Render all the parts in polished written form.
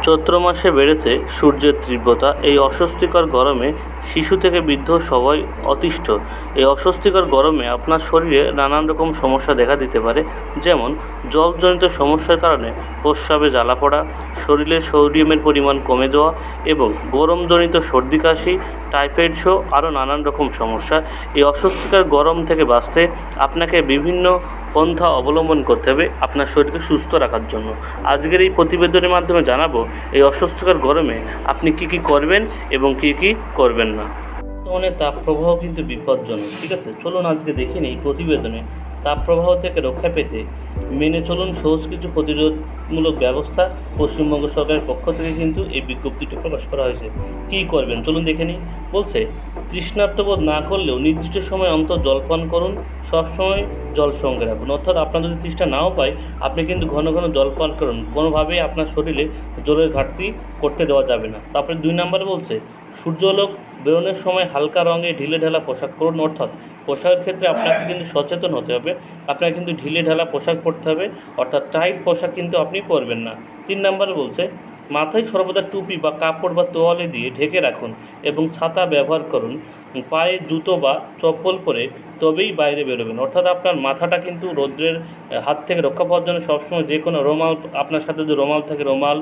চৈত্র মাসে বেড়েছে সূর্যের তীব্রতা। এই অস্বস্তিকর গরমে শিশু থেকে বৃদ্ধ সবাই অতিষ্ঠ। এই অস্বস্তিকর গরমে আপনার শরীরে নানান রকম সমস্যা দেখা দিতে পারে, যেমন জলজনিত সমস্যার কারণে প্রস্রাবে জ্বালা পড়া, শরীরে সোডিয়ামের পরিমাণ কমে যাওয়া এবং গরমজনিত সর্দি কাশি, টাইফয়েড সহ আরও নানান রকম সমস্যা। এই অস্বস্তিকর গরম থেকে বাঁচতে আপনাকে বিভিন্ন পন্থা অবলম্বন করতে হবে আপনার শরীরকে সুস্থ রাখার জন্য। আজকের এই প্রতিবেদনের মাধ্যমে জানাবো এই অস্বস্তিকর গরমে আপনি কি কি করবেন এবং কি কি করবেন না। বর্তমানে তাপপ্রবাহ কিন্তু বিপজ্জনক, ঠিক আছে। চলুন আজকে দেখে নিই প্রতিবেদনে তাপপ্রবাহ থেকে রক্ষা পেতে মেনে চলুন সহজ কিছু প্রতিরোধমূলক ব্যবস্থা। পশ্চিমবঙ্গ সরকারের পক্ষ থেকে কিন্তু এই বিজ্ঞপ্তিটি প্রকাশ করা হয়েছে। কী করবেন চলুন দেখে নিই। বলছে, তৃষ্ণার্তবোধ না করলেও নির্দিষ্ট সময় অন্তর জলপান করুন। সবসময় জল সঙ্গে রাখুন, অর্থাৎ আপনার যদি তৃষ্ণা নাও পায় আপনি কিন্তু ঘন ঘন জল পান করুন। কোনোভাবেই আপনার শরীরে জলের ঘাটতি করতে দেওয়া যাবে না। তারপরে 2 নম্বরে বলছে, সূর্যালোক বেরোনোর সময় হালকা রঙে ঢিলেঢালা পোশাক পরুন। অর্থাৎ পোশাকের ক্ষেত্রে আপনাকে কিন্তু সচেতন হতে হবে। আপনাকে কিন্তু ঢিলেঢালা পোশাক পরতে হবে, অর্থাৎ টাইট পোশাক কিন্তু আপনি পরবেন না। 3 নম্বরে বলছে, মাথায় সর্বদা টুপি বা কাপড় বা তোয়ালে দিয়ে ঢেকে রাখুন এবং ছাতা ব্যবহার করুন। পায়ে জুতো বা চপ্পল পরে তবেই বাইরে বেরোবেন। অর্থাৎ আপনার মাথাটা কিন্তু রৌদ্রের হাত থেকে রক্ষা পাওয়ার জন্য সবসময় যে কোনো রুমাল, আপনার সাথে যদি রুমাল থাকে রুমাল,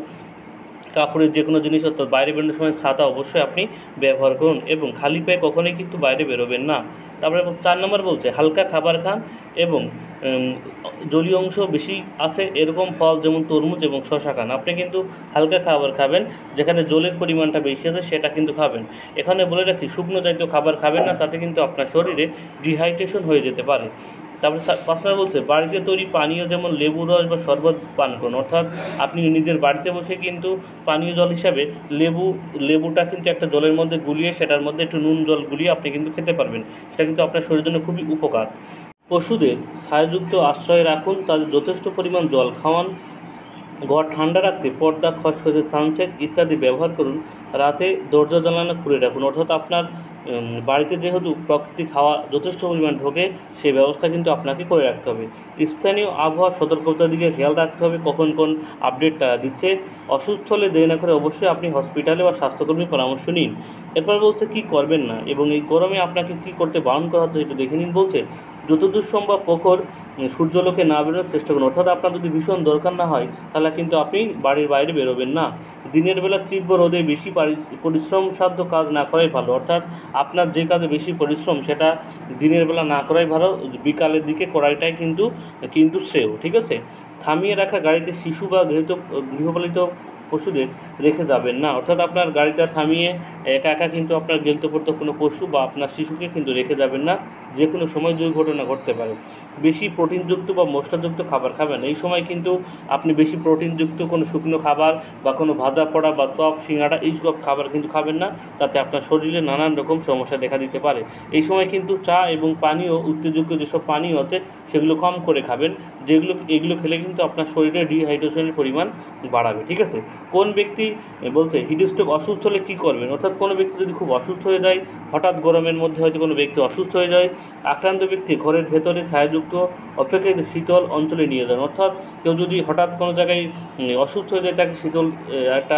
কাপড়ের যে কোনো জিনিস, অর্থাৎ বাইরে বেরোনোর সময় ছাতা অবশ্যই আপনি ব্যবহার করুন এবং খালি পায়ে কখনোই কিন্তু বাইরে বেরোবেন না। তারপরে 4 নম্বর বলছে, হালকা খাবার খান এবং জলীয় অংশ বেশি আছে এরকম ফল যেমন তরমুজ এবং শশা খান। আপনি কিন্তু হালকা খাবার খাবেন, যেখানে জলের পরিমাণটা বেশি আছে সেটা কিন্তু খাবেন। এখানে বলে রাখি, শুকনো জাতীয় খাবার খাবেন না, তাতে কিন্তু আপনার শরীরে ডিহাইড্রেশন হয়ে যেতে পারে। তারপরে 5 নম্বর বলছে, বাড়িতে তৈরি পানীয় যেমন লেবু রস বা শরবত পান করুন। অর্থাৎ আপনি নিজের বাড়িতে বসে কিন্তু পানীয় জল হিসাবে লেবুটা কিন্তু একটা জলের মধ্যে গুলিয়ে সেটার মধ্যে একটু নুন জল গুলিয়ে আপনি কিন্তু খেতে পারবেন। সেটা কিন্তু আপনার শরীরের জন্য খুবই উপকার। পশুদের ছায়াযুক্ত আশ্রয়ে রাখুন, তাদের যথেষ্ট পরিমাণ জল খাওয়ান। ঘর ঠান্ডা রাখতে পর্দা, খসখসে সানসেট ইত্যাদি ব্যবহার করুন। রাতে দরজা জানালা খুলে রাখুন। অর্থাৎ আপনার বাড়িতে যেহেতু প্রাকৃতিক হাওয়া যথেষ্ট পরিমাণ ঢোকে, সেই ব্যবস্থা কিন্তু আপনাকে করে রাখতে হবে। স্থানীয় আবহাওয়া সতর্কতার দিকে খেয়াল রাখতে হবে, কখন কোন আপডেট তারা দিচ্ছে। অসুস্থ হলে দেরি না করে অবশ্যই আপনি হসপিটালে বা স্বাস্থ্যকর্মীর পরামর্শ নিন। এরপর বলছে কি করবেন না এবং এই গরমে আপনাকে কি করতে বারণ করা হচ্ছে একটু দেখে নিন। বলছে, যতদূর সম্ভব প্রখর সূর্যলোকে না বেরোনোর চেষ্টা করুন। অর্থাৎ আপনার যদি ভীষণ দরকার না হয় তাহলে কিন্তু আপনি বাড়ির বাইরে বেরোবেন না। দিনের বেলা তীব্র রোদে বেশি পরিশ্রমসাধ্য কাজ না করাই ভালো। অর্থাৎ আপনার যে কাজে বেশি পরিশ্রম সেটা দিনের বেলা না করাই ভালো, বিকালের দিকে করাইটাই কিন্তু শ্রেয়, ঠিক আছে। থামিয়ে রাখা গাড়িতে শিশু বা গৃহপালিত পশুদের রেখে যাবেন না। অর্থাৎ আপনার গাড়িটা থামিয়ে একা একা কিন্তু আপনার গেলতপোর্ত কোনো পশু বা আপনার শিশুকে কিন্তু রেখে যাবেন না, যে কোনো সময় দুর্ঘটনা ঘটতে পারে। বেশি প্রোটিনযুক্ত বা মশলাযুক্ত খাবার খাবেন। এই সময় কিন্তু আপনি বেশি প্রোটিনযুক্ত কোনো শুকনো খাবার বা কোনো ভাজা পোড়া বা চপ সিঙ্গাড়া এইসব খাবার কিন্তু খাবেন না, তাতে আপনার শরীরে নানান রকম সমস্যা দেখা দিতে পারে। এই সময় কিন্তু চা এবং পানীয় উত্তেজক যেসব পানীয় আছে সেগুলো কম করে খাবেন, এগুলো খেলে কিন্তু আপনার শরীরে ডিহাইড্রেশনের পরিমাণ বাড়াবে, ঠিক আছে। কোন ব্যক্তি বলছে হিটস্ট্রোক অসুস্থ হলে কী করবেন। অর্থাৎ কোনো ব্যক্তি যদি খুব অসুস্থ হয়ে যায়, হঠাৎ গরমের মধ্যে হয়তো কোনো ব্যক্তি অসুস্থ হয়ে যায়, আক্রান্ত ব্যক্তি ঘরের ভেতরে ছায়াযুক্ত অপেক্ষাকৃত শীতল অঞ্চলে নিয়ে যান। অর্থাৎ কেউ যদি হঠাৎ কোনো জায়গায় অসুস্থ হয়ে যায় তাকে শীতল একটা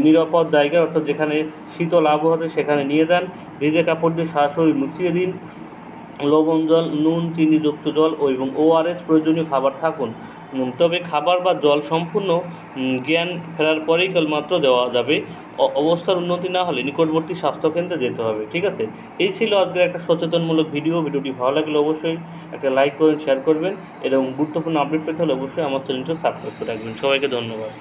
নিরাপদ জায়গা, অর্থাৎ যেখানে শীতল আবহাওয়াতে সেখানে নিয়ে যান। ভিজে কাপড় দিয়ে সারা শরীর মুছিয়ে দিন। লবণ জল, নুন, চিনিযুক্ত জল এবং ORS প্রয়োজনীয় খাবার থাকুন। তবে খাবার বা জল সম্পূর্ণ জ্ঞান ফেরার পরেই কেবলমাত্র দেওয়া যাবে। অবস্থার উন্নতি না হলে নিকটবর্তী স্বাস্থ্যকেন্দ্রে যেতে হবে, ঠিক আছে। এই ছিল আজকের একটা সচেতনমূলক ভিডিওটি ভালো লাগলে অবশ্যই একটা লাইক করবেন, শেয়ার করবেন এবং গুরুত্বপূর্ণ আপডেট পেতে হলে অবশ্যই আমার চ্যানেলটা সাবস্ক্রাইব করে রাখবেন। সবাইকে ধন্যবাদ।